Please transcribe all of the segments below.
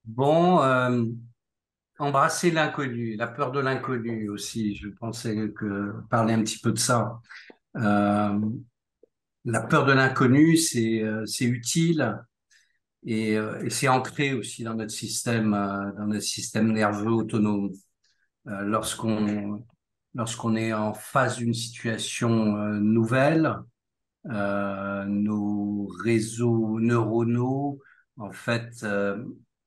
Bon, embrasser l'inconnu, la peur de l'inconnu aussi. Je pensais que parler un petit peu de ça. Euh, la peur de l'inconnu, c'est utile et c'est ancré aussi dans notre système nerveux autonome. Lorsqu'on est en face d'une situation nouvelle, nos réseaux neuronaux, en fait,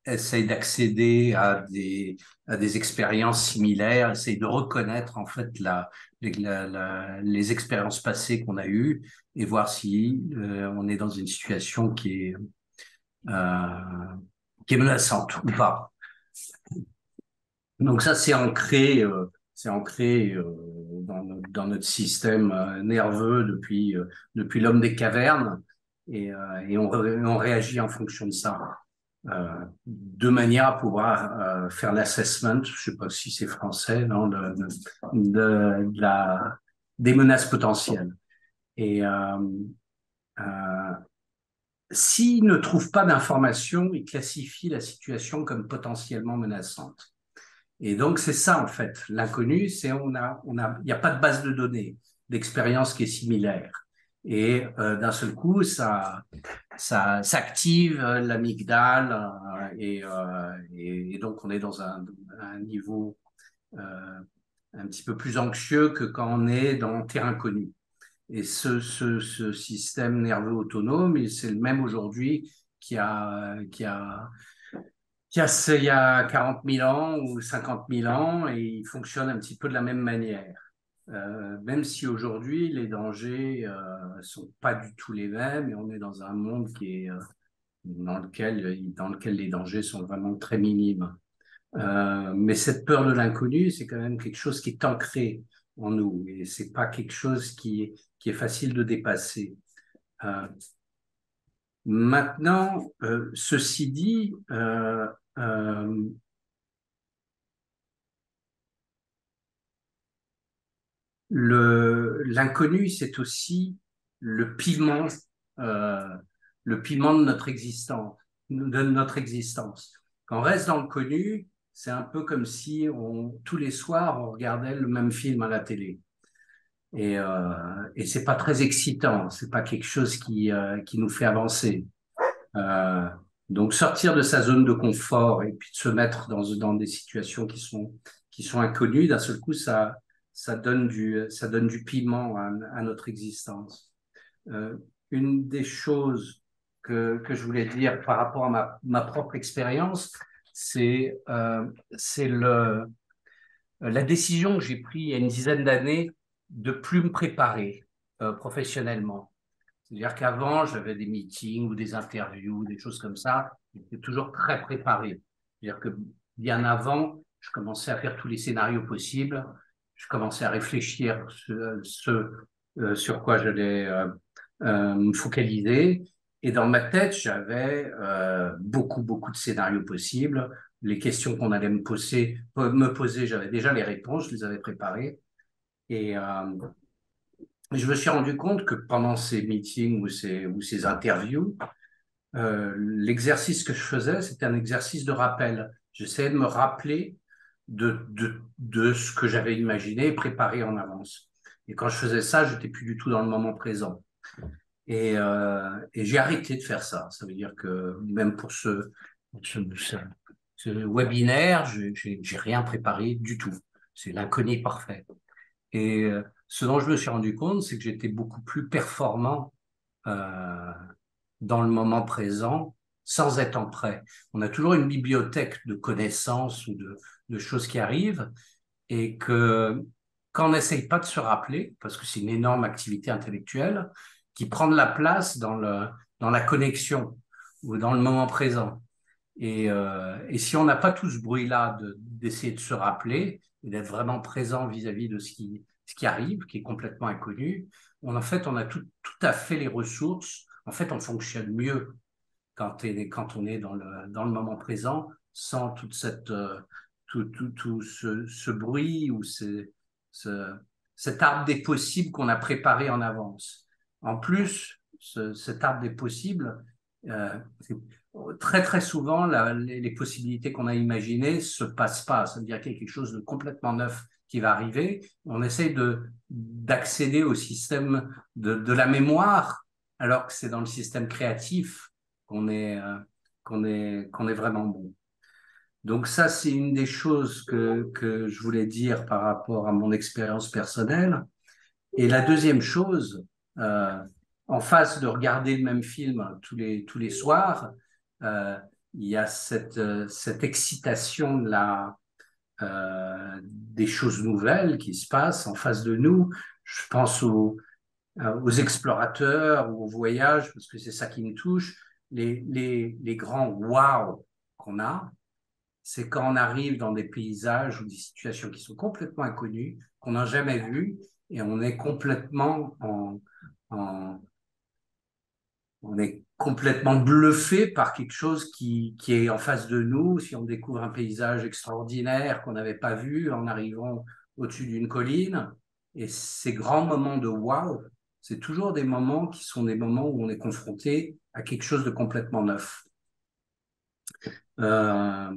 essayent d'accéder à des expériences similaires, essayent de reconnaître, en fait, les expériences passées qu'on a eues et voir si on est dans une situation euh, qui est menaçante ou pas. Donc ça, c'est ancré dans notre système nerveux depuis l'homme des cavernes et on réagit en fonction de ça, de manière à pouvoir faire l'assessment, je sais pas si c'est français, non, de des menaces potentielles. Et euh, s'il ne trouve pas d'informations, il classifie la situation comme potentiellement menaçante. Et donc, c'est ça, en fait. L'inconnu, c'est il n'y a pas de base de données d'expérience qui est similaire. Et d'un seul coup, ça active l'amygdale et donc on est dans un niveau euh, un petit peu plus anxieux que quand on est dans terrain connu. Et ce système nerveux autonome, c'est le même aujourd'hui qu'il y a 40 000 ans ou 50 000 ans et il fonctionne un petit peu de la même manière. Même si aujourd'hui les dangers sont pas du tout les mêmes et on est dans un monde dans lequel les dangers sont vraiment très minimes. Mais cette peur de l'inconnu, c'est quand même quelque chose qui est ancré en nous et c'est pas quelque chose qui est facile de dépasser. Euh, Maintenant, ceci dit, euh, l'inconnu, c'est aussi le piment, euh, le piment de notre existence, Quand on reste dans le connu, c'est un peu comme si tous les soirs, on regardait le même film à la télé. Et c'est pas très excitant, c'est pas quelque chose qui nous fait avancer. Euh, donc sortir de sa zone de confort et puis de se mettre dans des situations qui sont inconnues, d'un seul coup, ça donne du piment à notre existence. Euh, une des choses que je voulais dire par rapport à ma propre expérience, c'est la décision que j'ai prise il y a une dizaine d'années de plus me préparer professionnellement. C'est-à-dire qu'avant, j'avais des meetings ou des interviews, des choses comme ça. J'étais toujours très préparé. C'est-à-dire que bien avant, je commençais à faire tous les scénarios possibles. Je commençais à réfléchir sur quoi j'allais me focaliser. Et dans ma tête, j'avais beaucoup de scénarios possibles. Les questions qu'on allait me poser, j'avais déjà les réponses, je les avais préparées. Et, je me suis rendu compte que pendant ces meetings ou ces interviews, l'exercice que je faisais, c'était un exercice de rappel. J'essayais de me rappeler de ce que j'avais imaginé et préparé en avance. Et quand je faisais ça, j'étais plus du tout dans le moment présent. Et j'ai arrêté de faire ça. Ça veut dire que même pour ce, ce- ce webinaire, j'ai rien préparé du tout. C'est l'inconnu parfait. Et ce dont je me suis rendu compte, c'est que j'étais beaucoup plus performant euh, dans le moment présent sans être en prêt. On a toujours une bibliothèque de connaissances ou de choses qui arrivent et que quand on n'essaye pas de se rappeler, parce que c'est une énorme activité intellectuelle, qui prend de la place dans la connexion ou dans le moment présent. Et si on n'a pas tout ce bruit-là d'essayer de se rappeler et d'être vraiment présent vis-à-vis de ce qui arrive, qui est complètement inconnu, en fait, on a tout à fait les ressources. En fait, on fonctionne mieux quand on est dans le moment présent, sans toute tout ce bruit ou ce, cet arbre des possibles qu'on a préparé en avance. En plus, cet arbre des possibles, Très très souvent, les possibilités qu'on a imaginées se passent pas. Ça veut dire qu'il y a quelque chose de complètement neuf qui va arriver. On essaye d'accéder au système de la mémoire, alors que c'est dans le système créatif qu'on est, qu'on est vraiment bon. Donc ça, c'est une des choses que je voulais dire par rapport à mon expérience personnelle. Et la deuxième chose, euh, en face de regarder le même film tous les soirs, euh, il y a cette excitation de des choses nouvelles qui se passent en face de nous. Je pense aux explorateurs ou aux voyages, parce que c'est ça qui me touche. Les grands wow qu'on a, c'est quand on arrive dans des paysages ou des situations qui sont complètement inconnues, qu'on n'a jamais vues, et on est complètement en, on est complètement bluffé par quelque chose qui est en face de nous. Si on découvre un paysage extraordinaire qu'on n'avait pas vu en arrivant au-dessus d'une colline, et ces grands moments de wow, c'est toujours des moments qui sont des moments où on est confronté à quelque chose de complètement neuf. Euh,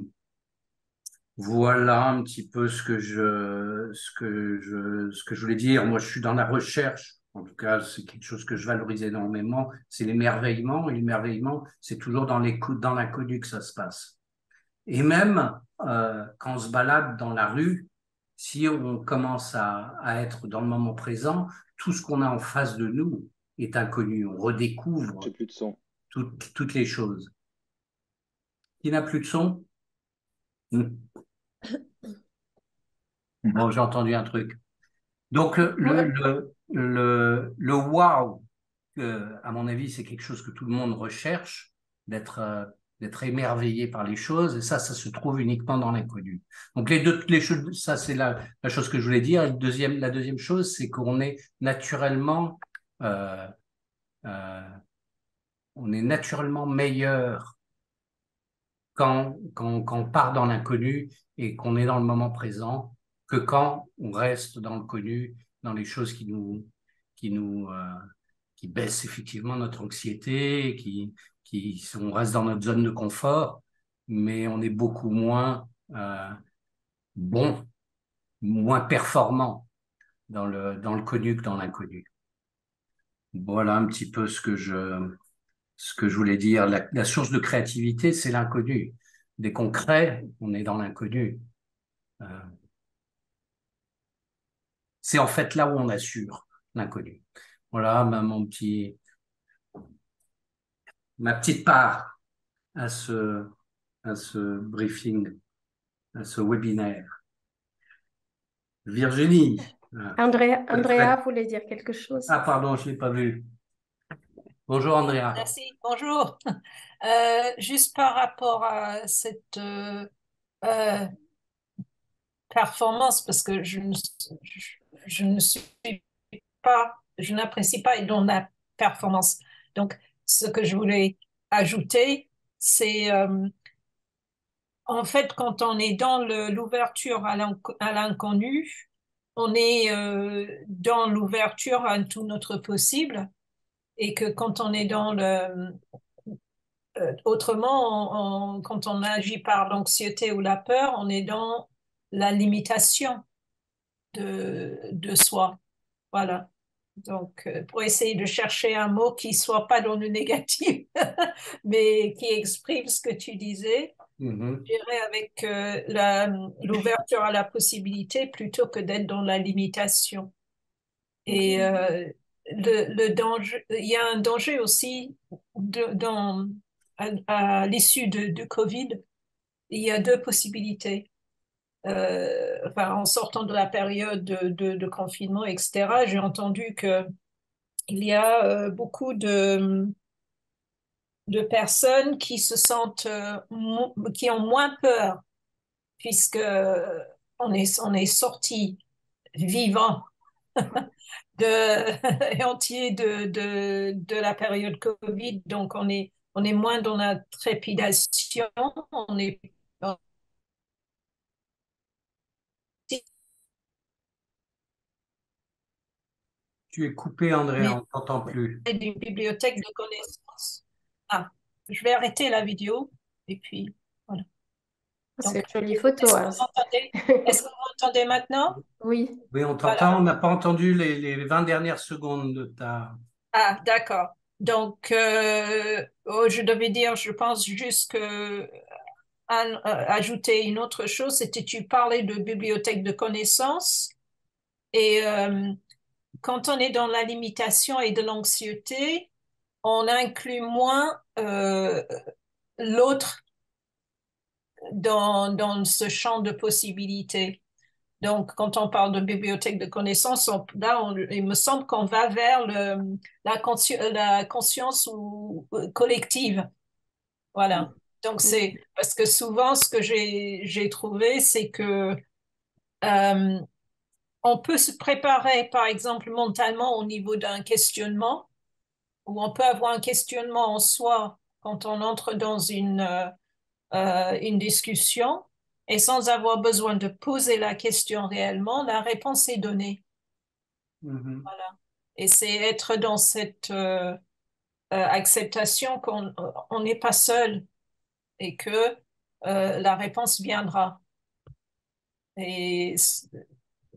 Voilà un petit peu ce que je voulais dire. Moi, je suis dans la recherche. En tout cas, c'est quelque chose que je valorise énormément. C'est l'émerveillement. Et l'émerveillement, c'est toujours dans l'écoute, dans l'inconnu que ça se passe. Et même quand on se balade dans la rue, si on commence à être dans le moment présent, tout ce qu'on a en face de nous est inconnu. On J'ai redécouvre plus de son. toutes les choses. Qui n'a plus de son? Bon, j'ai entendu un truc. Donc, Ouais. le wow, à mon avis, c'est quelque chose que tout le monde recherche, d'être émerveillé par les choses, et ça se trouve uniquement dans l'inconnu. Donc, les choses, ça, c'est la chose que je voulais dire. Et la deuxième chose, c'est qu'on est naturellement, euh, euh, on est naturellement meilleur quand on part dans l'inconnu et qu'on est dans le moment présent que quand on reste dans le connu, dans les choses qui nous, qui baissent effectivement notre anxiété, on reste dans notre zone de confort, mais on est beaucoup moins bon, moins performant dans le connu que dans l'inconnu. Voilà un petit peu ce que je voulais dire. La source de créativité, c'est l'inconnu. Dès qu'on crée, on est dans l'inconnu. Euh, c'est en fait là où on assure l'inconnu. Voilà ma petite part à à ce briefing, à ce webinaire. Virginie, Andrea voulait dire quelque chose. ah pardon, je ne l'ai pas vu. Bonjour Andrea. Merci, bonjour. Juste par rapport à cette euh, performance, parce que je ne suis pas, je n'apprécie pas dans la performance. Donc, ce que je voulais ajouter, c'est en fait quand on est dans l'ouverture à l'inconnu, on est dans l'ouverture à tout notre possible, et que quand on est dans le autrement, quand on agit par l'anxiété ou la peur, on est dans la limitation de soi. Voilà. Donc, pour essayer de chercher un mot qui soit pas dans le négatif, mais qui exprime ce que tu disais, Mhm. je dirais avec l'ouverture à la possibilité plutôt que d'être dans la limitation. Et le danger, il y a un danger aussi à l'issue du Covid. Il y a deux possibilités. Enfin, en sortant de la période de confinement, etc., j'ai entendu que il y a beaucoup de personnes qui se sentent, qui ont moins peur, puisque on est sorti vivant et entier de la période Covid. Donc, on est moins dans la trépidation, on est Tu es coupé, Andrea, mais on ne t'entend plus. d'une bibliothèque de connaissances. Ah. je vais arrêter la vidéo et puis voilà. C'est Donc, une jolie photo, hein. est-ce que vous m'entendez maintenant? Oui. Oui, on Voilà. t'entend. On n'a pas entendu les 20 dernières secondes de ta... Ah, d'accord. Donc, je devais dire, je pense juste que ajouter une autre chose, c'était tu parlais de bibliothèque de connaissances et quand on est dans la limitation et de l'anxiété, on inclut moins l'autre dans ce champ de possibilités. Donc, quand on parle de bibliothèque de connaissances, il me semble qu'on va vers la conscience collective. Voilà. Donc, c'est parce que souvent, ce que j'ai trouvé, c'est que euh, on peut se préparer, par exemple, mentalement au niveau d'un questionnement, ou on peut avoir un questionnement en soi quand on entre dans une discussion, et sans avoir besoin de poser la question réellement, la réponse est donnée. Mhm. Voilà. Et c'est être dans cette acceptation qu'on on n'est pas seul et que la réponse viendra. Et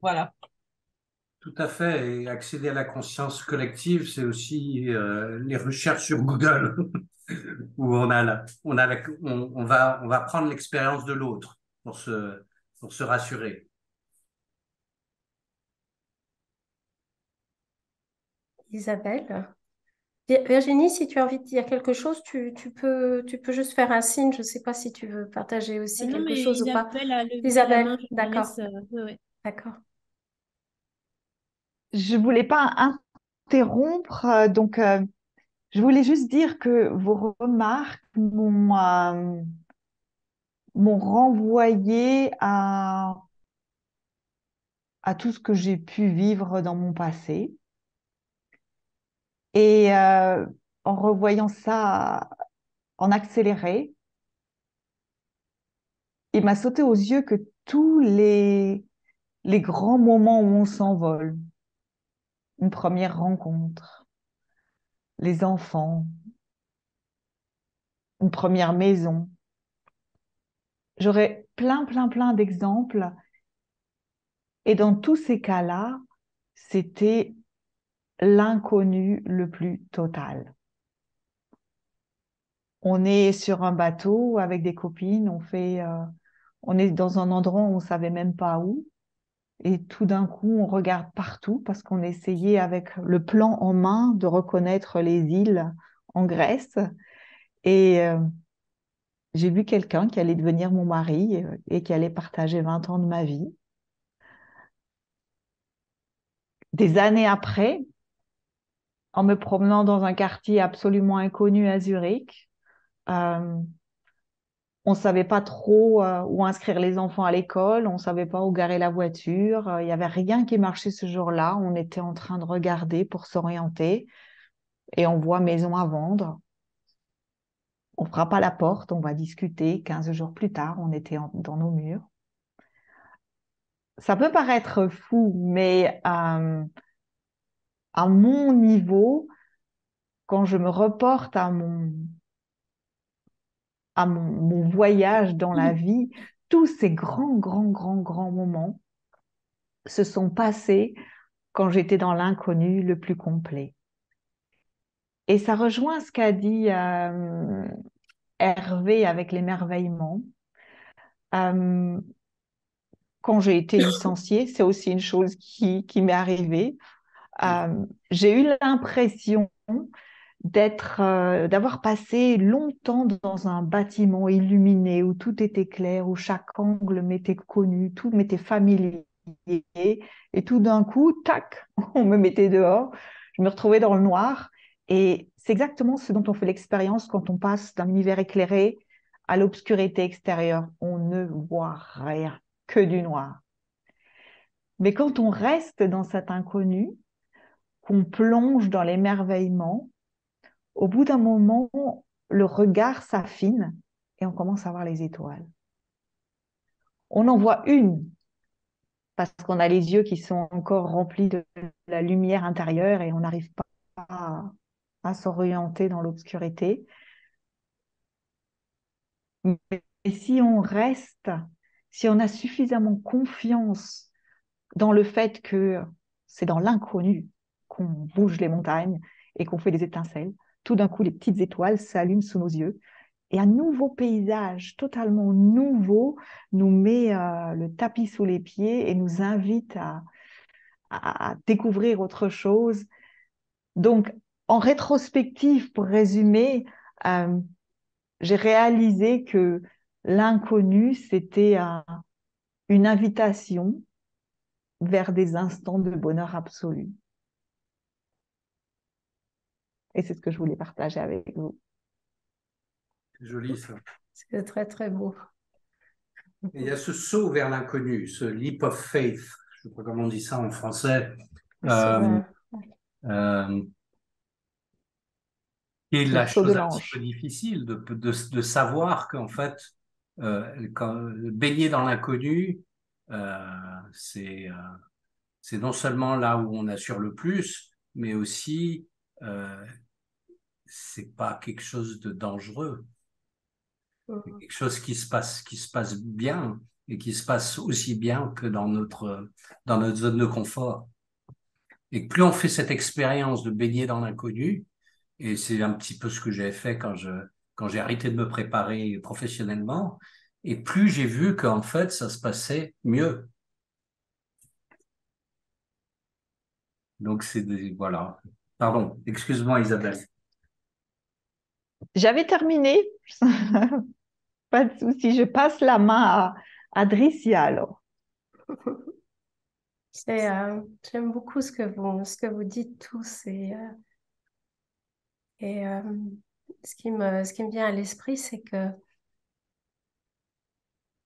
voilà. Tout à fait. Et accéder à la conscience collective, c'est aussi les recherches sur Google, où on va prendre l'expérience de l'autre pour se rassurer. Isabelle. Virginie, si tu as envie de dire quelque chose, tu peux juste faire un signe. Je ne sais pas si tu veux partager aussi Non, quelque mais chose ou pas. Isabelle a levé la main, Isabelle, je la d'accord, laisse. Ouais, ouais. d'accord. Je voulais pas interrompre, donc je voulais juste dire que vos remarques m'ont renvoyé à tout ce que j'ai pu vivre dans mon passé. Et en revoyant ça en accéléré, il m'a sauté aux yeux que tous les grands moments où on s'envole, une première rencontre, les enfants, une première maison, j'aurais plein d'exemples. Et dans tous ces cas-là, c'était l'inconnu le plus total. On est sur un bateau avec des copines, on est dans un endroit où on savait même pas où. Et tout d'un coup, on regarde partout parce qu'on essayait avec le plan en main de reconnaître les îles en Grèce. Et j'ai vu quelqu'un qui allait devenir mon mari et qui allait partager 20 ans de ma vie. Des années après, en me promenant dans un quartier absolument inconnu à Zurich, euh, on ne savait pas trop où inscrire les enfants à l'école, on ne savait pas où garer la voiture, il n'y avait rien qui marchait ce jour-là. On était en train de regarder pour s'orienter et on voit maison à vendre. On frappe à la porte, on va discuter. 15 jours plus tard, on était dans nos murs. Ça peut paraître fou, mais à mon niveau, quand je me reporte mon voyage dans la vie, tous ces grands moments se sont passés quand j'étais dans l'inconnu le plus complet. Et ça rejoint ce qu'a dit Hervé avec l'émerveillement. Euh, Quand j'ai été licenciée, c'est aussi une chose qui m'est arrivée. J'ai eu l'impression d'avoir passé longtemps dans un bâtiment illuminé où tout était clair, où chaque angle m'était connu, tout m'était familier. Et tout d'un coup, tac, on me mettait dehors. Je me retrouvais dans le noir. Et c'est exactement ce dont on fait l'expérience quand on passe d'un univers éclairé à l'obscurité extérieure. On ne voit rien, que du noir. Mais quand on reste dans cet inconnu, qu'on plonge dans l'émerveillement, au bout d'un moment, le regard s'affine et on commence à voir les étoiles. On en voit une parce qu'on a les yeux qui sont encore remplis de la lumière intérieure et on n'arrive pas à s'orienter dans l'obscurité. Mais si on reste, si on a suffisamment confiance dans le fait que c'est dans l'inconnu qu'on bouge les montagnes et qu'on fait des étincelles, tout d'un coup, les petites étoiles s'allument sous nos yeux et un nouveau paysage totalement nouveau nous met le tapis sous les pieds et nous invite à découvrir autre chose. Donc, en rétrospective, pour résumer, euh, j'ai réalisé que l'inconnu, c'était une invitation vers des instants de bonheur absolu. Et c'est ce que je voulais partager avec vous. C'est joli ça. C'est très, très beau. Et il y a ce saut vers l'inconnu, ce leap of faith, je ne sais pas comment on dit ça en français, euh, euh, qui est Le la saut de chose un petit peu l'ange. difficile de savoir qu'en fait, baigner dans l'inconnu, euh, c'est euh, c'est non seulement là où on assure le plus, mais aussi euh, c'est pas quelque chose de dangereux, c'est quelque chose qui se passe bien et qui se passe aussi bien que dans notre zone de confort. Et plus on fait cette expérience de baigner dans l'inconnu, et c'est un petit peu ce que j'ai fait quand j'ai arrêté de me préparer professionnellement, et plus j'ai vu qu'en fait, ça se passait mieux. Donc, voilà. Pardon, excuse-moi Isabelle. J'avais terminé. Pas de souci. Je passe la main à Dricia alors. J'aime beaucoup ce que vous dites tous et ce qui me vient à l'esprit, c'est que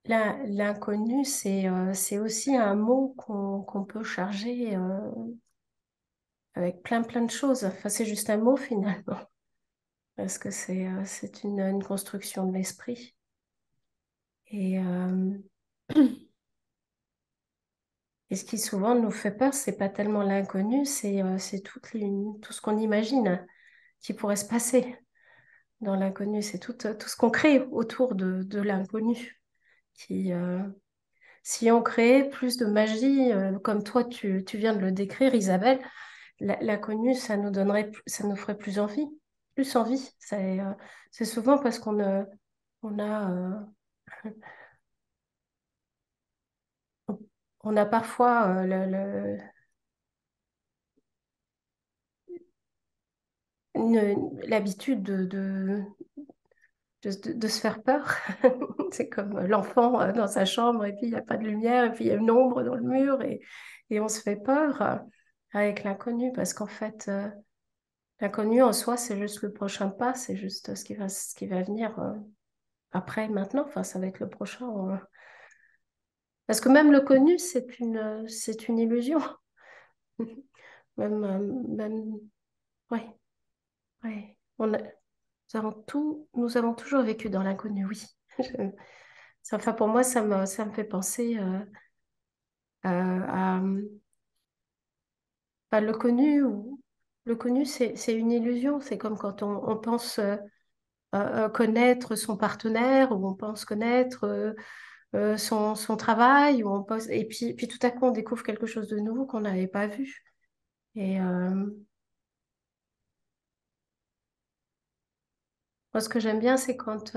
l'inconnu, c'est aussi un mot qu'on peut charger avec plein, plein de choses. Enfin, c'est juste un mot finalement, parce que c'est une construction de l'esprit. Et, et ce qui souvent nous fait peur, c'est pas tellement l'inconnu, c'est tout ce qu'on imagine qui pourrait se passer dans l'inconnu. C'est tout ce qu'on crée autour de l'inconnu. Qui, si on créait plus de magie, comme toi tu viens de le décrire, Isabelle, l'inconnu, ça nous ferait plus envie, plus envie. C'est souvent parce on a, on a parfois l'habitude de se faire peur. C'est comme l'enfant dans sa chambre et puis il n'y a pas de lumière et puis il y a une ombre dans le mur et on se fait peur avec l'inconnu parce qu'en fait, l'inconnu en soi, c'est juste le prochain pas, c'est juste ce qui va venir après, maintenant. Enfin, ça va être le prochain. Parce que même le connu, c'est une illusion. Même, même, ouais, ouais. Nous avons toujours vécu dans l'inconnu, oui. Enfin, pour moi, ça me fait penser à bah, le connu. Le connu, c'est une illusion. C'est comme quand on pense connaître son partenaire ou on pense connaître son travail. Et puis tout à coup, on découvre quelque chose de nouveau qu'on n'avait pas vu. Et moi, ce que j'aime bien, c'est quand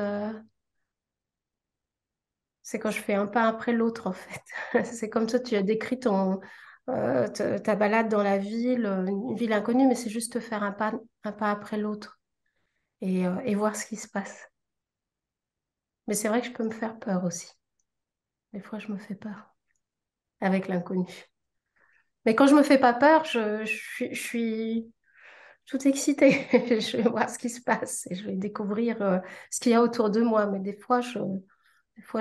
je fais un pas après l'autre, en fait. C'est comme ça, tu as décrit ta balade dans la ville, une ville inconnue, mais c'est juste faire un pas après l'autre et voir ce qui se passe. Mais c'est vrai que je peux me faire peur aussi. Des fois, je me fais peur avec l'inconnu. Mais quand je me fais pas peur, je suis toute excitée. Je vais voir ce qui se passe et je vais découvrir ce qu'il y a autour de moi. Mais des fois,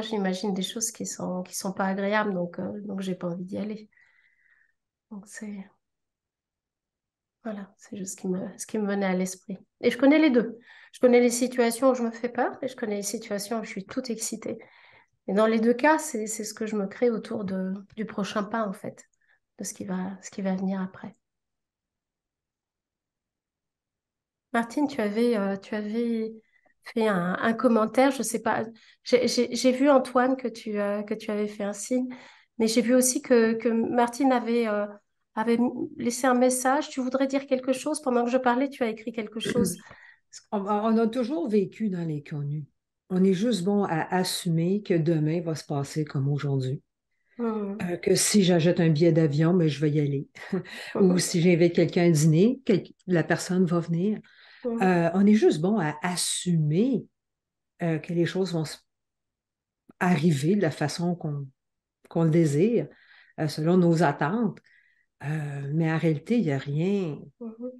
j'imagine des choses qui sont pas agréables, donc j'ai pas envie d'y aller. Donc voilà, c'est juste ce qui me venait à l'esprit. Et je connais les deux. Je connais les situations où je me fais peur et je connais les situations où je suis toute excitée. Et dans les deux cas, c'est ce que je me crée autour du prochain pas, en fait, de ce qui va venir après. Martine, tu avais fait un commentaire. Je sais pas. J'ai vu, Antoine, que tu avais fait un signe, mais j'ai vu aussi que Martine avait laissé un message. Tu voudrais dire quelque chose? Pendant que je parlais, tu as écrit quelque chose. On a toujours vécu dans l'inconnu. On est juste bon à assumer que demain va se passer comme aujourd'hui. Mhm. Que si j'achète un billet d'avion, mais je vais y aller. Ou Mhm. si j'invite quelqu'un à dîner, la personne va venir. Mhm. On est juste bon à assumer que les choses vont arriver de la façon qu'on le désire, selon nos attentes. Mais en réalité, il n'y a rien, Mhm.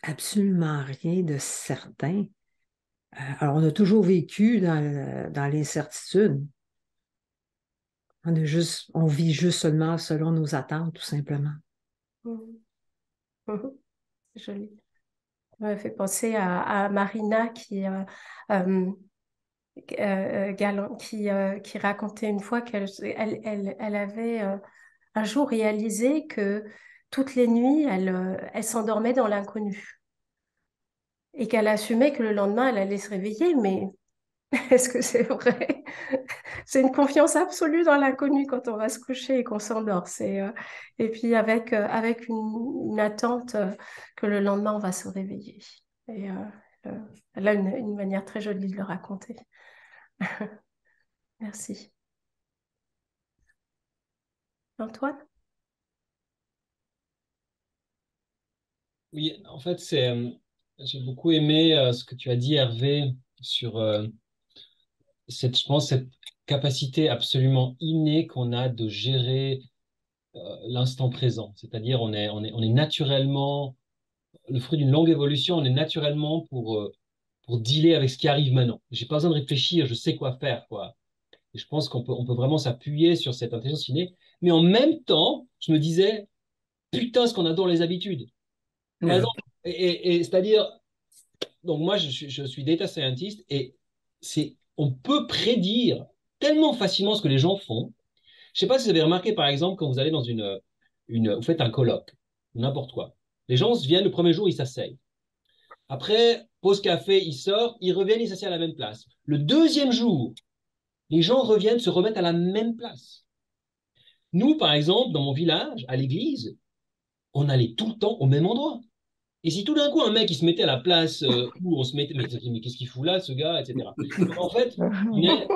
absolument rien de certain. Alors, on a toujours vécu dans l'incertitude. On vit juste seulement selon nos attentes, tout simplement. Mhm. Mhm. C'est joli. Ça m'a fait penser à Marina euh, qui racontait une fois elle avait un jour réalisé que toutes les nuits, elle s'endormait dans l'inconnu et qu'elle assumait que le lendemain, elle allait se réveiller. Mais est-ce que c'est vrai? C'est une confiance absolue dans l'inconnu quand on va se coucher et qu'on s'endort. Et puis avec une attente que le lendemain, on va se réveiller. Et euh, elle a une manière très jolie de le raconter. Merci. Antoine? Oui, en fait, j'ai beaucoup aimé ce que tu as dit, Hervé, sur je pense, cette capacité absolument innée qu'on a de gérer l'instant présent. C'est-à-dire, on est naturellement, le fruit d'une longue évolution, on est naturellement pour dealer avec ce qui arrive maintenant. J'ai pas besoin de réfléchir, je sais quoi faire, quoi. Et je pense on peut vraiment s'appuyer sur cette intelligence innée. Mais en même temps, je me disais, putain, ce qu'on adore les habitudes. Par Ouais. exemple, c'est-à-dire, donc moi, je suis data scientist et on peut prédire tellement facilement ce que les gens font. Je sais pas si vous avez remarqué, par exemple, quand vous allez dans vous faites un colloque, n'importe quoi. Les gens viennent le premier jour, ils s'asseyent. Après, pause café, ils sortent, ils reviennent, ils s'asseyent à la même place. Le deuxième jour, les gens reviennent, se remettent à la même place. Nous, par exemple, dans mon village, à l'église, on allait tout le temps au même endroit. Et si tout d'un coup, un mec, il se mettait à la place où on se mettait, mais qu'est-ce qu'il fout là, ce gars, etc. Donc, en fait, on est,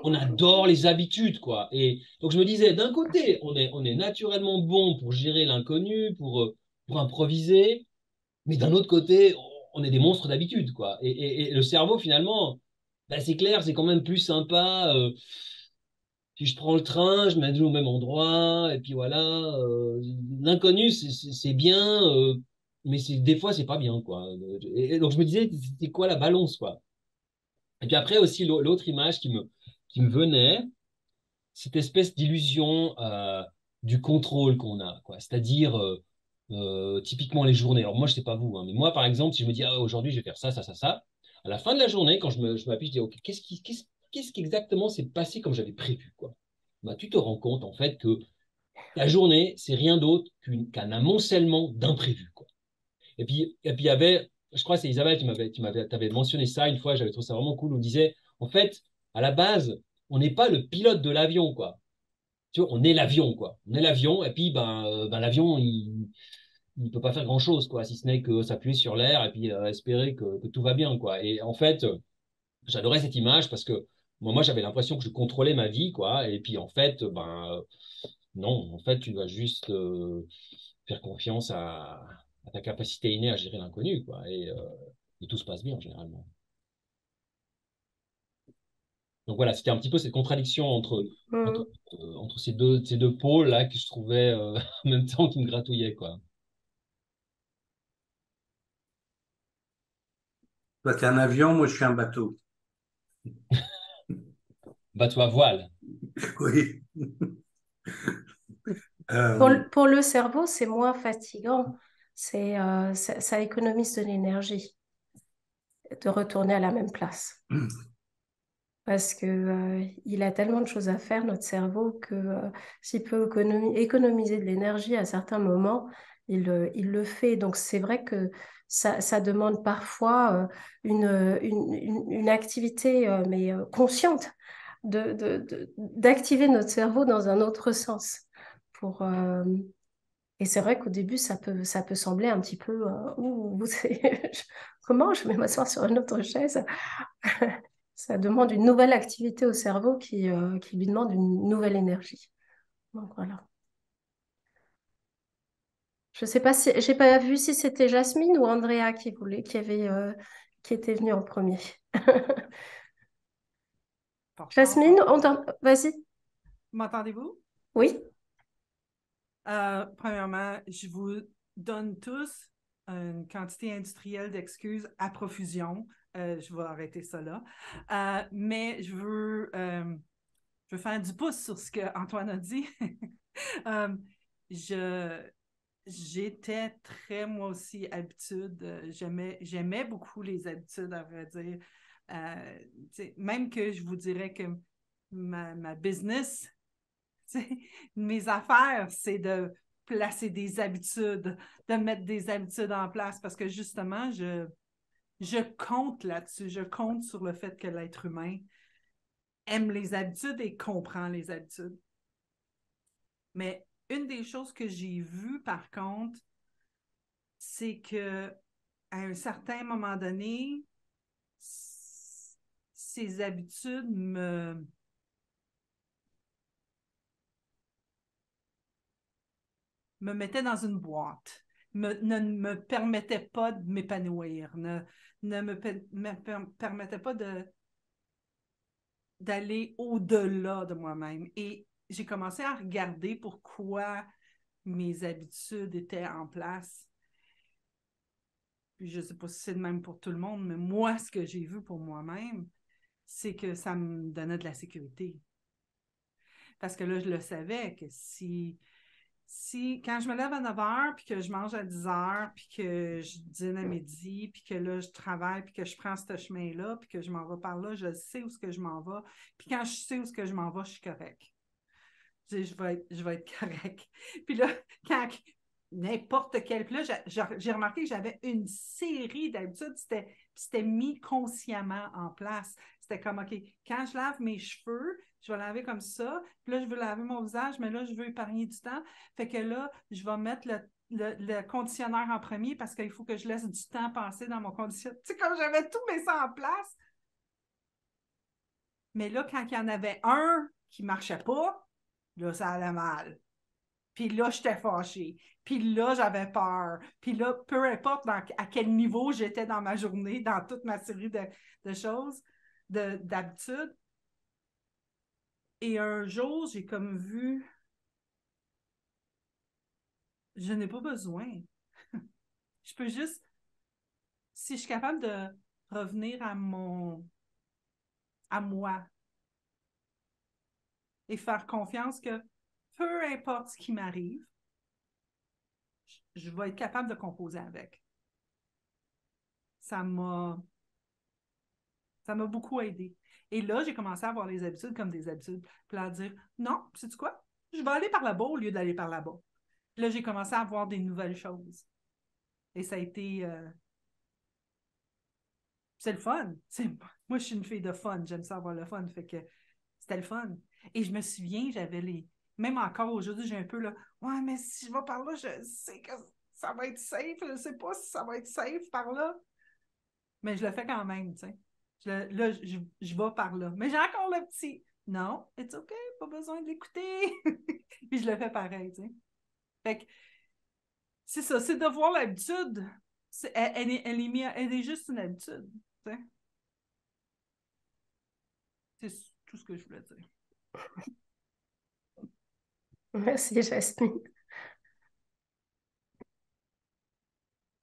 on adore les habitudes, quoi. Et donc, je me disais, d'un côté, on est naturellement bon pour gérer l'inconnu, pour improviser, mais d'un autre côté, on est des monstres d'habitude, quoi. Et le cerveau, finalement, bah, c'est clair, c'est quand même plus sympa. Si je prends le train, je mets au même endroit, et puis voilà. L'inconnu, c'est bien, mais des fois, c'est pas bien, quoi. Et donc, je me disais, c'est quoi la balance, quoi? Et puis après aussi, l'autre image qui me venait, cette espèce d'illusion du contrôle qu'on a, quoi. C'est-à-dire, typiquement les journées. Alors moi, je sais pas vous, hein, mais moi, par exemple, si je me dis, ah, aujourd'hui, je vais faire ça, ça, ça, ça, à la fin de la journée, quand je m'appuie, je dis, OK, qu'est-ce qui exactement s'est passé comme j'avais prévu, quoi? Bah, tu te rends compte, en fait, que la journée, c'est rien d'autre qu'un amoncellement d'imprévus, quoi. Il y avait, je crois que c'est Isabelle t'avais mentionné ça une fois, j'avais trouvé ça vraiment cool, on disait, en fait, à la base, on n'est pas le pilote de l'avion, quoi. Tu vois, on est l'avion, quoi. On est l'avion, et puis, ben l'avion, il peut pas faire grand-chose, quoi, si ce n'est que s'appuyer sur l'air et puis espérer que tout va bien, quoi. Et en fait, j'adorais cette image parce que moi j'avais l'impression que je contrôlais ma vie, quoi. Et puis, en fait, non, en fait, tu dois juste faire confiance à ta capacité innée à gérer l'inconnu, quoi. Et tout se passe bien, généralement. Donc voilà, c'était un petit peu cette contradiction entre, Mm. entre ces deux pôles-là que je trouvais en même temps qui me gratouillaient, quoi. Toi, t'es un avion, moi, je suis un bateau. Bateau à voile. Oui. Pour, Euh, pour le cerveau, c'est moins fatigant. Ça économise de l'énergie de retourner à la même place. Parce que, il a tellement de choses à faire, notre cerveau, que s'il peut économiser de l'énergie à certains moments, il le fait. Donc, c'est vrai que ça demande parfois une activité mais consciente d'activer notre cerveau dans un autre sens. Pour, et c'est vrai qu'au début, ça peut sembler un petit peu ouh, comment je vais m'asseoir sur une autre chaise? Ça demande une nouvelle activité au cerveau qui lui demande une nouvelle énergie. Donc voilà. Je sais pas si j'ai pas vu si c'était Jasmine ou Andrea qui était venue en premier. Jasmine, vas-y. M'entendez-vous? Oui. Premièrement, je vous donne tous une quantité industrielle d'excuses à profusion. Je vais arrêter ça là. Mais je veux faire du pouce sur ce qu'Antoine a dit. J'étais très, moi aussi, j'aimais beaucoup les habitudes, à vrai dire. Même que je vous dirais que ma business, mes affaires, c'est de placer des habitudes, de mettre des habitudes en place parce que justement, je compte là-dessus. Je compte sur le fait que l'être humain aime les habitudes et comprend les habitudes. Mais une des choses que j'ai vues, par contre, c'est que à un certain moment donné, ces habitudes me mettaient dans une boîte, ne me permettaient pas de m'épanouir, ne me permettaient pas d'aller au-delà de moi-même. Et j'ai commencé à regarder pourquoi mes habitudes étaient en place. Puis je ne sais pas si c'est le même pour tout le monde, mais moi, ce que j'ai vu pour moi-même, c'est que ça me donnait de la sécurité. Parce que là, je le savais que si quand je me lève à 9 h, puis que je mange à 10 h, puis que je dîne à midi, puis que là, je travaille, puis que je prends ce chemin-là, puis que je m'en vais par là, je sais où est-ce que je m'en vais. Puis quand je sais où est-ce que je m'en vais, je suis correct. Je vais être correct. Puis là, quand n'importe quel... Puis là, j'ai remarqué que j'avais une série d'habitudes, c'était mis consciemment en place. C'était comme, OK, quand je lave mes cheveux, je vais laver comme ça. Puis là, je veux laver mon visage, mais là, je veux épargner du temps. Fait que là, je vais mettre le conditionneur en premier parce qu'il faut que je laisse du temps passer dans mon conditionneur. Tu sais, comme j'avais tout mis ça en place. Mais là, quand il y en avait un qui ne marchait pas, là, ça allait mal. Puis là, j'étais fâchée. Puis là, j'avais peur. Puis là, peu importe à quel niveau j'étais dans ma journée, dans toute ma série de choses, d'habitudes. Et un jour, j'ai comme vu, je n'ai pas besoin. Je peux juste, si je suis capable de revenir à moi et faire confiance que peu importe ce qui m'arrive, je vais être capable de composer avec. Ça m'a beaucoup aidé. Et là, j'ai commencé à avoir les habitudes comme des habitudes. Puis à dire, non, sais-tu quoi? Je vais aller par là-bas au lieu d'aller par là-bas. Puis là, j'ai commencé à avoir des nouvelles choses. Et ça a été... c'est le fun. Moi, je suis une fille de fun. J'aime ça avoir le fun. Fait que c'était le fun. Et je me souviens, j'avais les... Même encore aujourd'hui, j'ai un peu là, ouais, mais si je vais par là, je sais que ça va être safe. Je ne sais pas si ça va être safe par là. Mais je le fais quand même, tu sais. Là, je vais par là. Mais j'ai encore le petit. Non, it's OK, pas besoin de l'écouter. Puis je le fais pareil, tu sais. Fait que c'est ça, c'est de voir l'habitude. Elle est juste une habitude, tu sais. C'est tout ce que je voulais dire. Merci, Jasmine.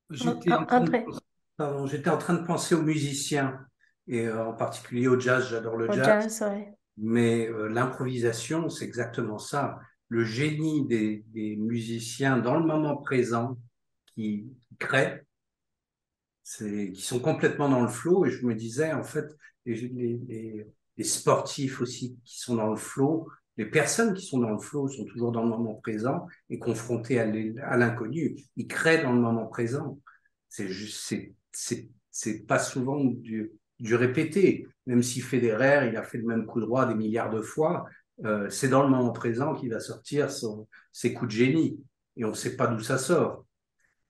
J'étais en train de penser aux musiciens, et en particulier au jazz. J'adore le jazz. Ouais. Mais l'improvisation, c'est exactement ça. Le génie des musiciens dans le moment présent qui créent, qui sont complètement dans le flow. Et je me disais, en fait, les sportifs aussi qui sont dans le flow, les personnes qui sont dans le flow sont toujours dans le moment présent et confrontées à l'inconnu. Ils créent dans le moment présent. C'est juste, c'est pas souvent du répété. Même si Federer, il a fait le même coup droit des milliards de fois, c'est dans le moment présent qu'il va sortir ses coups de génie. Et on ne sait pas d'où ça sort.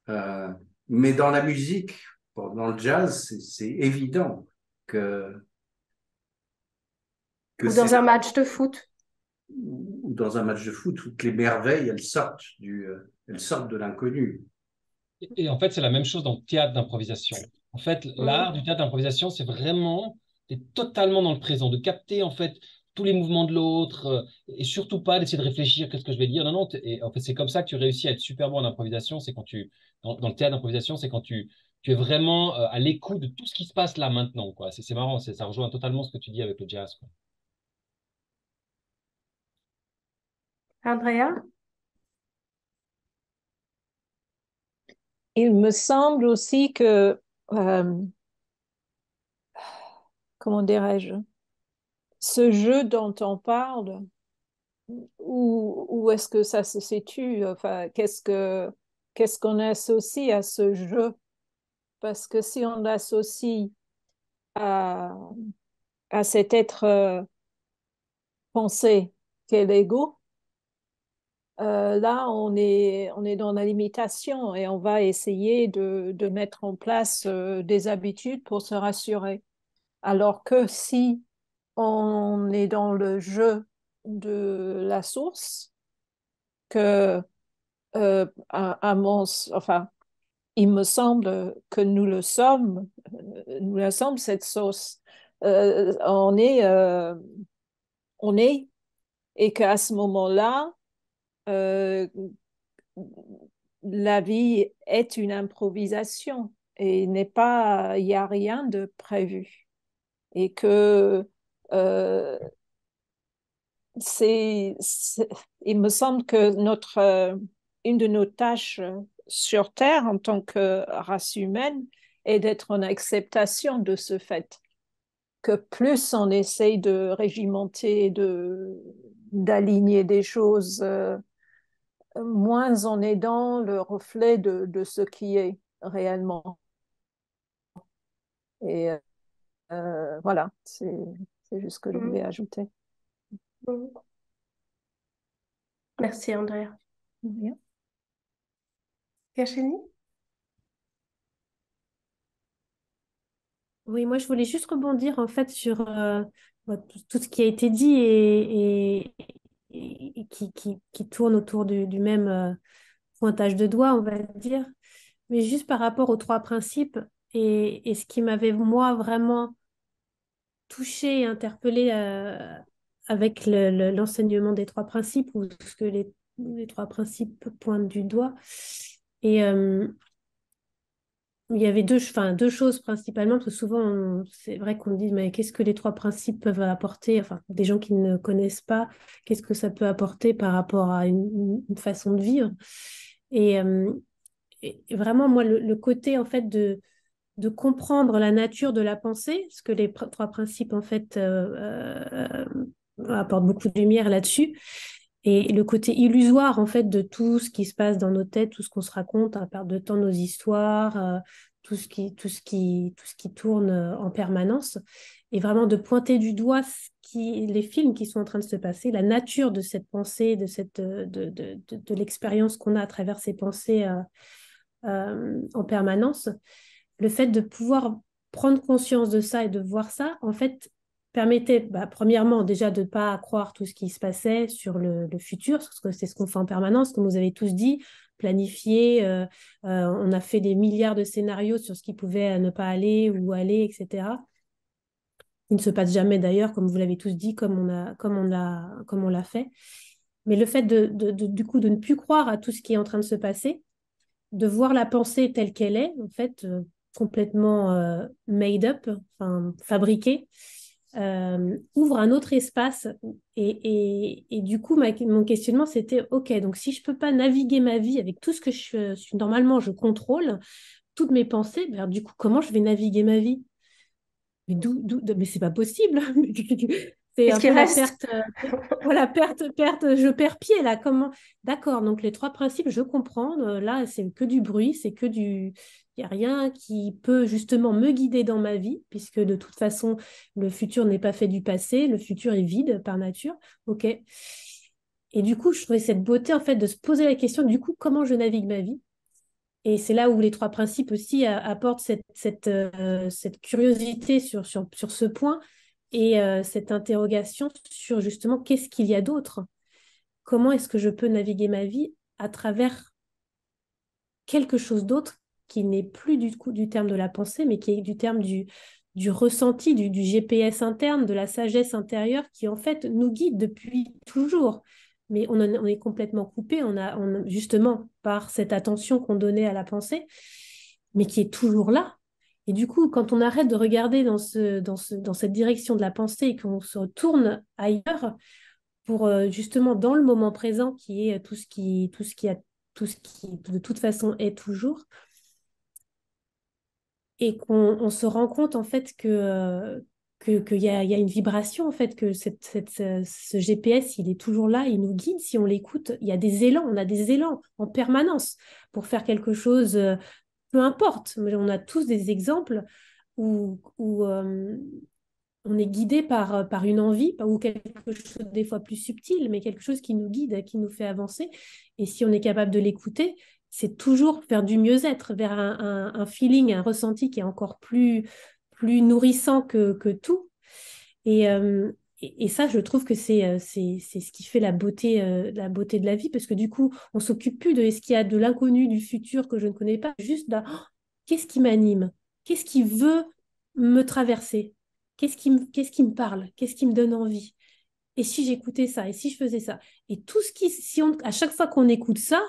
Euh, mais dans la musique, dans le jazz, c'est évident que Ou c'est dans un match de foot. ou dans un match de foot, toutes les merveilles, elles sortent de l'inconnu. Et en fait, c'est la même chose dans le théâtre d'improvisation. En fait, l'art Mhm. du théâtre d'improvisation, c'est vraiment d'être totalement dans le présent, de capter en fait tous les mouvements de l'autre et surtout pas d'essayer de réfléchir qu'est-ce que je vais dire. Non, non. Et en fait, c'est comme ça que tu réussis à être super bon en improvisation. C'est quand dans le théâtre d'improvisation, c'est quand tu es vraiment à l'écoute de tout ce qui se passe là maintenant, quoi. C'est marrant, ça rejoint totalement ce que tu dis avec le jazz, quoi. Andrea? Il me semble aussi que, comment dirais-je, ce jeu dont on parle, où est-ce que ça se situe? Enfin, qu'est-ce qu'on associe à ce jeu? Parce que si on l'associe à, à cet être pensé qu'est l'ego, là, on est dans la limitation et on va essayer de mettre en place des habitudes pour se rassurer. Alors que si on est dans le jeu de la source, que enfin, il me semble que nous le sommes cette sauce. On on est, et qu'à ce moment-là, euh, la vie est une improvisation et il n'y a rien de prévu. Et que euh, il me semble que une de nos tâches sur Terre en tant que race humaine est d'être en acceptation de ce fait. Que plus on essaye de régimenter, d'aligner des choses, moins on est dans le reflet de ce qui est réellement. Et voilà, c'est juste ce que je voulais Mhm. ajouter. Mhm. Merci, Andrea. Bien. Virginie? Oui, moi, je voulais juste rebondir en fait sur tout ce qui a été dit et qui tourne autour du même pointage de doigt, on va dire. Mais juste par rapport aux trois principes et ce qui m'avait, moi, vraiment touchée et interpellée avec l'enseignement des trois principes ou ce que les trois principes pointent du doigt. Et il y avait deux choses principalement, parce que souvent, c'est vrai qu'on dit, mais qu'est-ce que les trois principes peuvent apporter, enfin, des gens qui ne connaissent pas, qu'est-ce que ça peut apporter par rapport à une façon de vivre. Et, euh, et vraiment, moi, le côté, en fait, de comprendre la nature de la pensée, parce que les trois principes, en fait, apportent beaucoup de lumière là-dessus. Et le côté illusoire, en fait, de tout ce qui se passe dans nos têtes, tout ce qu'on se raconte à perte de temps, nos histoires, tout ce qui tourne en permanence. Et vraiment de pointer du doigt les films qui sont en train de se passer, la nature de cette pensée, de l'expérience qu'on a à travers ces pensées en permanence. Le fait de pouvoir prendre conscience de ça et de voir ça, en fait, permettait, premièrement, déjà de ne pas croire tout ce qui se passait sur le futur, parce que c'est ce qu'on fait en permanence, comme vous avez tous dit, planifier. On a fait des milliards de scénarios sur ce qui pouvait ne pas aller ou aller, etc. Il ne se passe jamais d'ailleurs, comme vous l'avez tous dit, comme on l'a fait. Mais le fait du coup de ne plus croire à tout ce qui est en train de se passer, de voir la pensée telle qu'elle est, en fait, complètement made up, enfin, fabriquée, ouvre un autre espace. Et du coup, mon questionnement, c'était, OK, donc si je ne peux pas naviguer ma vie avec tout ce que normalement je contrôle, toutes mes pensées, ben, du coup, comment je vais naviguer ma vie? Mais c'est pas possible. C'est Qu'est-ce un qui peu la reste? perte. Voilà, je perds pied là. Comment? D'accord, donc les trois principes, je comprends. Là, c'est que du bruit, Il n'y a rien qui peut justement me guider dans ma vie, puisque de toute façon, le futur n'est pas fait du passé, le futur est vide par nature. OK. Et du coup, je trouvais cette beauté, en fait, de se poser la question, du coup, comment je navigue ma vie? Et c'est là où les trois principes aussi apportent cette curiosité sur ce point et cette interrogation sur justement qu'est-ce qu'il y a d'autre? Comment est-ce que je peux naviguer ma vie à travers quelque chose d'autre qui n'est plus du coup du terme de la pensée, mais qui est du terme du ressenti, du GPS interne, de la sagesse intérieure qui en fait nous guide depuis toujours. Mais on est complètement coupé, justement par cette attention qu'on donnait à la pensée, mais qui est toujours là. Et du coup, quand on arrête de regarder dans cette direction de la pensée et qu'on se retourne ailleurs, pour justement dans le moment présent qui est tout ce qui de toute façon est toujours, et qu'on se rend compte en fait qu'il y a une vibration en fait, que ce GPS il est toujours là, il nous guide si on l'écoute, il y a des élans, on a des élans en permanence pour faire quelque chose, peu importe, mais on a tous des exemples où on est guidé par une envie ou quelque chose des fois plus subtil, mais quelque chose qui nous guide, qui nous fait avancer. Et si on est capable de l'écouter, c'est toujours vers du mieux-être, vers un feeling, un ressenti qui est encore plus nourrissant que tout. Et ça, je trouve que c'est ce qui fait la beauté de la vie, parce que du coup, on s'occupe plus de est-ce qu'il y a de l'inconnu, du futur que je ne connais pas, juste de qu'est-ce qui m'anime, qu'est-ce qui veut me traverser, qu'est-ce qui me parle, qu'est-ce qui me donne envie. Et si j'écoutais ça, et si je faisais ça, et tout ce qui, à chaque fois qu'on écoute ça,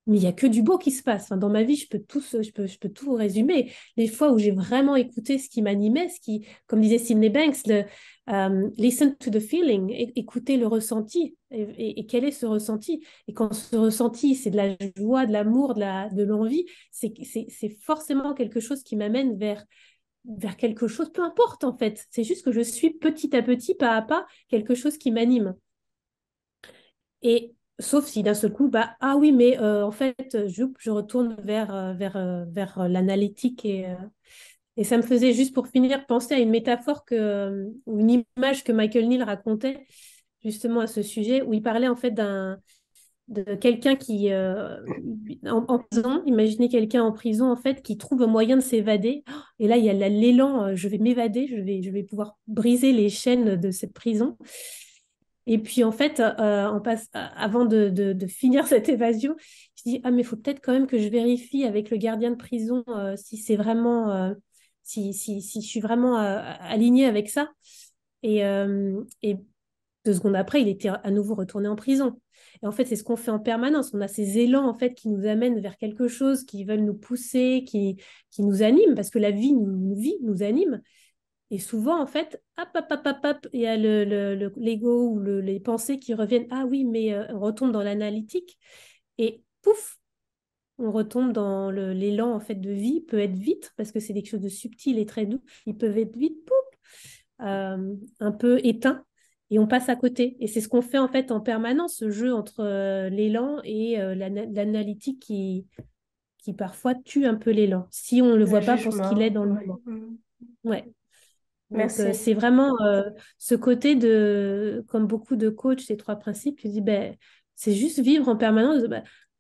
mais il n'y a que du beau qui se passe. Enfin, dans ma vie, je peux tout résumer. Les fois où j'ai vraiment écouté ce qui m'animait, comme disait Sydney Banks, listen to the feeling, écouter le ressenti. Et quel est ce ressenti? Et quand ce ressenti, c'est de la joie, de l'amour, de l'envie, c'est forcément quelque chose qui m'amène vers quelque chose, peu importe en fait. C'est juste que je suis petit à petit, pas à pas, quelque chose qui m'anime. Et sauf si d'un seul coup, ah oui, mais en fait, je retourne vers l'analytique et ça me faisait juste pour finir penser à une métaphore ou une image que Michael Neal racontait justement à ce sujet où il parlait en fait de quelqu'un qui en prison, imaginez quelqu'un en prison en fait qui trouve un moyen de s'évader. Et là, il y a l'élan, je vais m'évader, je vais pouvoir briser les chaînes de cette prison. Et puis en fait, avant de finir cette évasion, je dis, ah mais il faut peut-être quand même que je vérifie avec le gardien de prison si c'est vraiment, si je suis vraiment alignée avec ça. Et 2 secondes après, il était à nouveau retourné en prison. Et en fait, c'est ce qu'on fait en permanence. On a ces élans en fait qui nous amènent vers quelque chose, qui veulent nous pousser, qui nous animent, parce que la vie nous anime. Et souvent, en fait, hop, il y a l'ego ou les pensées qui reviennent. Ah oui, mais on retombe dans l'analytique. Et pouf, on retombe dans l'élan en fait de vie. Il peut être vite, parce que c'est quelque chose de subtil et très doux. Ils peuvent être vite, pouf, un peu éteints. Et on passe à côté. Et c'est ce qu'on fait en fait en permanence, ce jeu entre l'élan et l'analytique qui parfois tue un peu l'élan, si on ne le voit pas pour ce qu'il est dans le moment. Ouais. Donc, Merci. c'est vraiment ce côté comme beaucoup de coachs, ces trois principes, tu dis, c'est juste vivre en permanence.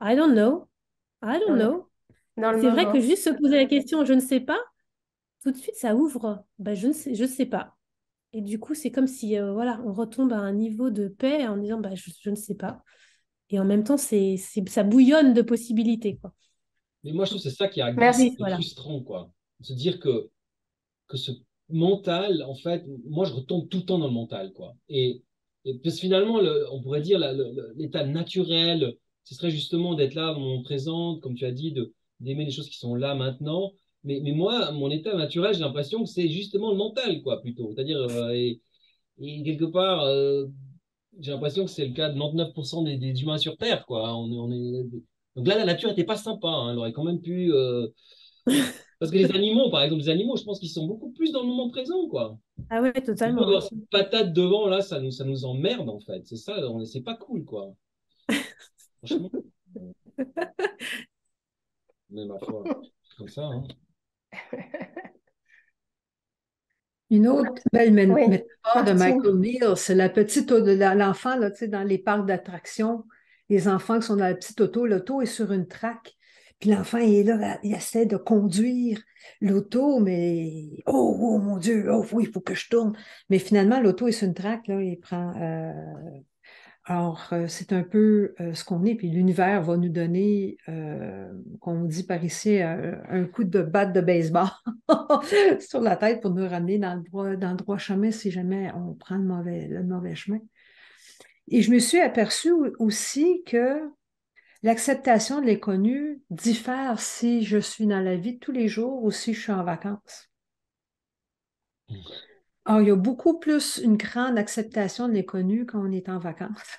I don't know. I don't know. Dans le C'est vrai que moment. juste se poser la question, je ne sais pas, tout de suite, ça ouvre. Je ne sais pas. Et du coup, c'est comme si, voilà, on retombe à un niveau de paix en disant, je ne sais pas. Et en même temps, ça bouillonne de possibilités, quoi. Mais moi, je trouve que c'est ça qui est Merci. Voilà. frustrant, quoi. Se dire que ce mental, en fait, moi, je retombe tout le temps dans le mental, quoi. Et parce que finalement, on pourrait dire l'état naturel, ce serait justement d'être là, au moment présent, comme tu as dit, d'aimer les choses qui sont là maintenant. Mais moi, mon état naturel, j'ai l'impression que c'est justement le mental, quoi, plutôt. C'est-à-dire, et quelque part, j'ai l'impression que c'est le cas de 99% des humains sur Terre, quoi. Donc là, la nature n'était pas sympa, hein. Elle aurait quand même pu. Parce que les animaux, par exemple, les animaux, je pense qu'ils sont beaucoup plus dans le moment présent, quoi. Ah ouais, Du coup, totalement. avoir cette patate devant, là, ça nous emmerde, en fait. C'est ça, c'est pas cool, quoi. Franchement. Mais ma foi. comme ça. Hein. Une autre belle Oui, métaphore de Martine. Michael Neal, c'est la petite l'enfant là, tu sais, dans les parcs d'attractions, les enfants qui sont dans la petite auto, l'auto est sur une traque, puis l'enfant il est là, il essaie de conduire l'auto, mais oh mon Dieu, oh oui, il faut que je tourne. Mais finalement, l'auto est sur une traque, là, il prend. Alors, c'est un peu ce qu'on est, puis l'univers va nous donner, qu'on dit par ici, un coup de batte de baseball sur la tête pour nous ramener dans le droit chemin si jamais on prend le mauvais chemin. Et je me suis aperçue aussi que l'acceptation de l'inconnu diffère si je suis dans la vie de tous les jours ou si je suis en vacances. Alors, il y a beaucoup plus une grande acceptation de l'inconnu quand on est en vacances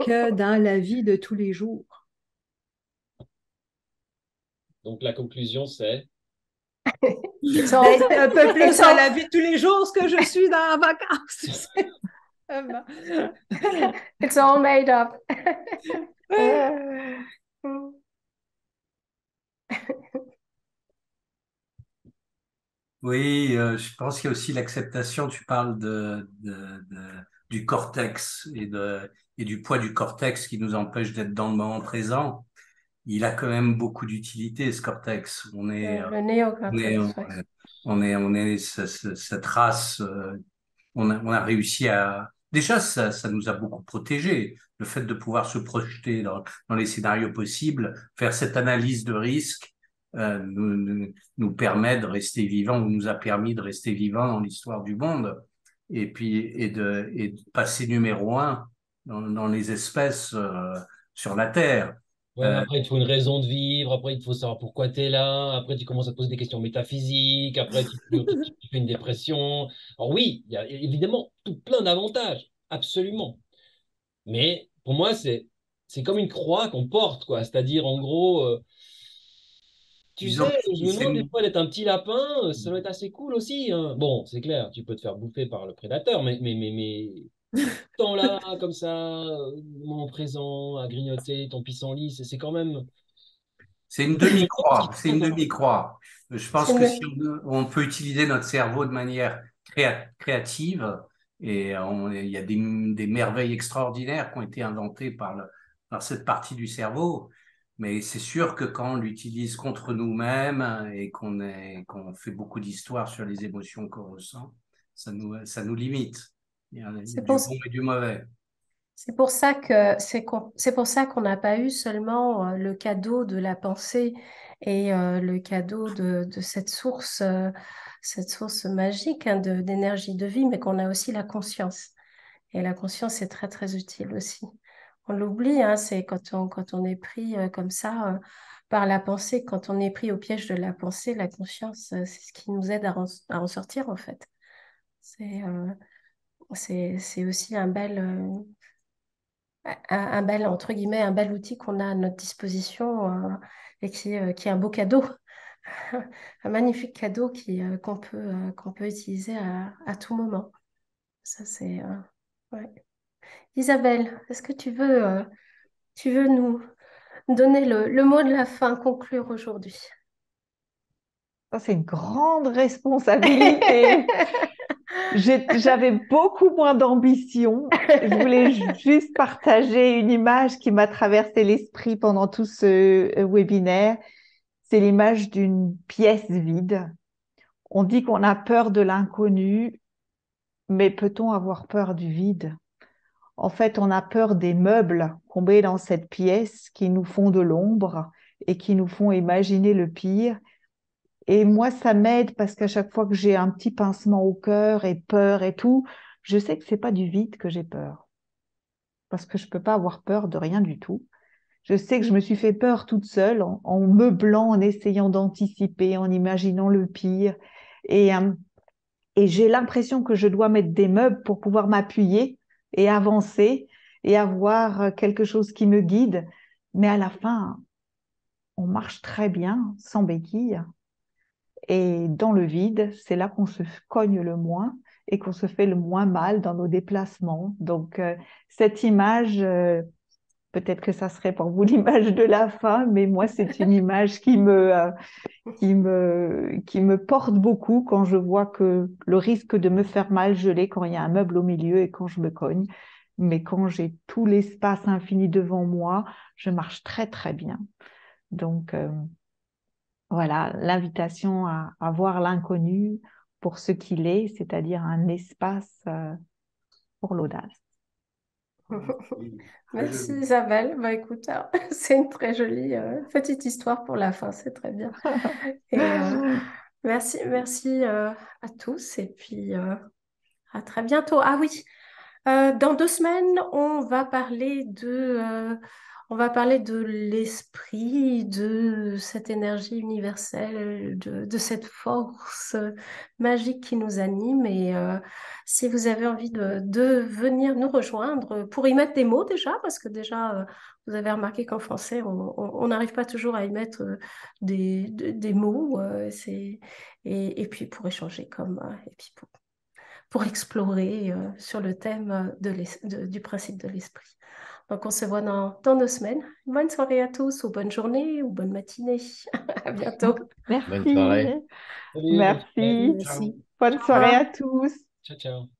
que dans la vie de tous les jours. Donc la conclusion, c'est It's all, D'être un peu plus it's dans all, la vie de tous les jours ce que je suis dans en vacances. Tu sais. Vraiment. it's all made up. Oui, je pense qu'il y a aussi l'acceptation, tu parles du cortex et du poids du cortex qui nous empêche d'être dans le moment présent. Il a quand même beaucoup d'utilité, ce cortex. Le On est, néocortex, ouais. cette race, on a réussi à, déjà, ça nous a beaucoup protégés. Le fait de pouvoir se projeter dans les scénarios possibles, faire cette analyse de risque, nous permet de rester vivant, ou nous a permis de rester vivant dans l'histoire du monde. Et puis, et de passer numéro un dans les espèces, sur la Terre. ouais, Euh, après, il te faut une raison de vivre, après, il te faut savoir pourquoi tu es là, après, tu commences à te poser des questions métaphysiques, après, tu fais une dépression. Alors oui, il y a évidemment tout plein d'avantages, absolument. Mais pour moi, c'est comme une croix qu'on porte, quoi. C'est-à-dire, en gros, tu disons sais, que je me demande des fois d'être un petit lapin, ça doit être assez cool aussi. Hein. Bon, c'est clair, tu peux te faire bouffer par le prédateur, mais temps là, comme ça, le moment présent, à grignoter ton pissenlit, c'est quand même c'est une ce qui demi-croix, c'est une compte. demi-croix. Je C'est pense que si on peut utiliser notre cerveau de manière créative, et il y a des merveilles extraordinaires qui ont été inventées par cette partie du cerveau, mais c'est sûr que quand on l'utilise contre nous-mêmes et qu'on fait beaucoup d'histoires sur les émotions qu'on ressent, ça nous limite. Il y a c'est du pour, bon et du mauvais. c'est pour ça que c'est pour ça qu'on n'a pas eu seulement le cadeau de la pensée et le cadeau de cette source magique hein, d'énergie de vie, mais qu'on a aussi la conscience. Et la conscience est très très utile aussi. On l'oublie, hein, c'est quand on est pris comme ça par la pensée, quand on est pris au piège de la pensée, la conscience, c'est ce qui nous aide à en sortir en fait. C'est c'est aussi un bel, entre guillemets, un bel outil qu'on a à notre disposition et qui est un beau cadeau, un magnifique cadeau qu'on peut utiliser à tout moment. Ça, c'est... ouais. Isabelle, est-ce que tu veux nous donner le mot de la fin, conclure aujourd'hui? Ça, c'est une grande responsabilité. J'avais beaucoup moins d'ambition. Je voulais juste partager une image qui m'a traversé l'esprit pendant tout ce webinaire. C'est l'image d'une pièce vide. On dit qu'on a peur de l'inconnu, mais peut-on avoir peur du vide? En fait, on a peur des meubles qu'on met dans cette pièce qui nous font de l'ombre et qui nous font imaginer le pire. Et moi, ça m'aide parce qu'à chaque fois que j'ai un petit pincement au cœur et peur et tout, je sais que c'est pas du vide que j'ai peur. Parce que je peux pas avoir peur de rien du tout. Je sais que je me suis fait peur toute seule en meublant, en essayant d'anticiper, en imaginant le pire. Et, euh, et j'ai l'impression que je dois mettre des meubles pour pouvoir m'appuyer et avancer et avoir quelque chose qui me guide. Mais à la fin, on marche très bien sans béquille. Et dans le vide, c'est là qu'on se cogne le moins et qu'on se fait le moins mal dans nos déplacements. Donc, cette image, Peut-être que ça serait pour vous l'image de la fin, mais moi, c'est une image qui me porte beaucoup quand je vois que le risque de me faire mal, je l'ai quand il y a un meuble au milieu et quand je me cogne. Mais quand j'ai tout l'espace infini devant moi, je marche très, très bien. Donc, voilà, l'invitation à voir l'inconnu pour ce qu'il est, c'est-à-dire un espace pour l'audace. Merci Isabelle. Bah, écoute, c'est une très jolie petite histoire pour la fin, c'est très bien. Et merci à tous et puis à très bientôt. Ah oui, dans 2 semaines, on va parler de l'esprit, de cette énergie universelle, de cette force magique qui nous anime. Et si vous avez envie de venir nous rejoindre pour y mettre des mots déjà, parce que déjà, vous avez remarqué qu'en français, on n'arrive pas toujours à y mettre des mots. Et puis pour échanger et puis pour explorer sur le thème du principe de l'esprit. Donc, on se voit dans 2 semaines. Bonne soirée à tous, ou bonne journée, ou bonne matinée. À bientôt. Bonne soirée. Merci. Salut, bonne soirée. Merci. Merci. Bonne Au soirée revoir. à tous. Ciao, ciao.